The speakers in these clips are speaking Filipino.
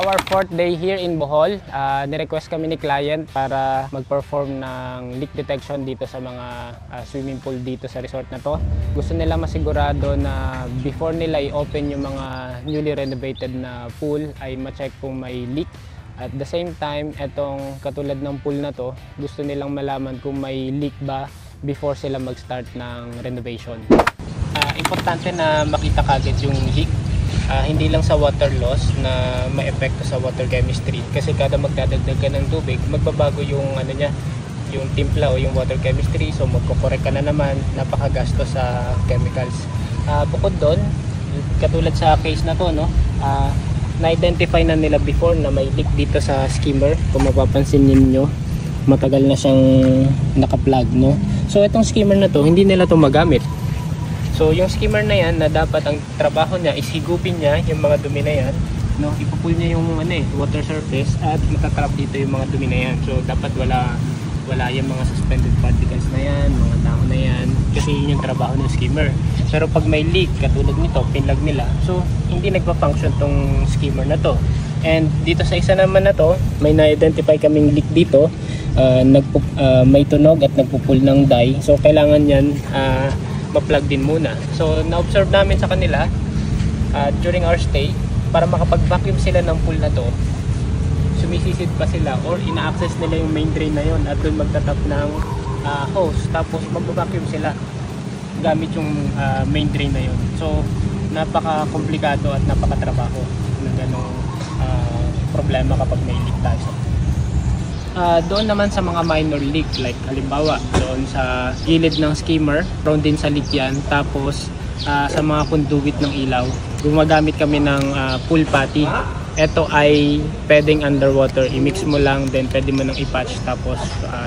our 4th day here in Bohol, nirequest kami ni client para mag-perform ng leak detection dito sa mga swimming pool dito sa resort na to. Gusto nila masigurado na before nila i-open yung mga newly renovated na pool ay ma-check kung may leak. At the same time, etong katulad ng pool na to, gusto nilang malaman kung may leak ba before sila mag-start ng renovation. Importante na makita kagad yung leak. Hindi lang sa water loss na may epekto sa water chemistry, kasi kada magdadagdag ka ng tubig, magbabago yung yung timpla o yung water chemistry, so magko-correct ka na naman, napakagastos sa chemicals. Bukod doon, katulad sa case na to, no, na-identify na nila before na may leak dito sa skimmer. Kung mapapansin niyo, matagal na siyang naka-plug, no. So itong skimmer na to, hindi nila to magamit. So yung skimmer na yan, na dapat ang trabaho niya is higupin niya yung mga dumi na yan, no? Ipupull niya yung water surface at matatrap dito yung mga dumi na yan. So dapat wala yung mga suspended particles na yan, mga dahon na yan, kasi yun yung trabaho ng skimmer. Pero pag may leak katulad nito, pinlag nila, so hindi nagpa-function tong skimmer na to. And dito sa isa naman na to, may na-identify kaming leak dito, may tunog at nagpupull ng dye. So kailangan yan ma-plug din muna. So na-observe namin sa kanila during our stay, para makapag-vacuum sila ng pool na to, sumisisid pa sila or ina-access nila yung main drain na yon at doon magtatap ng hose, tapos mag-vacuum sila gamit yung main drain na yon. So napaka-komplikado at napaka-trabaho ng ganong problema kapag may leak tayo. Doon naman sa mga minor leak, like halimbawa doon sa gilid ng skimmer, prone din sa leak yan. Tapos sa mga conduit ng ilaw, gumagamit kami ng pool putty. Ito ay pwedeng underwater, i-mix mo lang, then pwede mo nang i-patch, tapos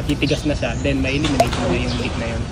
titigas na siya, then ma-eliminate mo na yung leak na yun.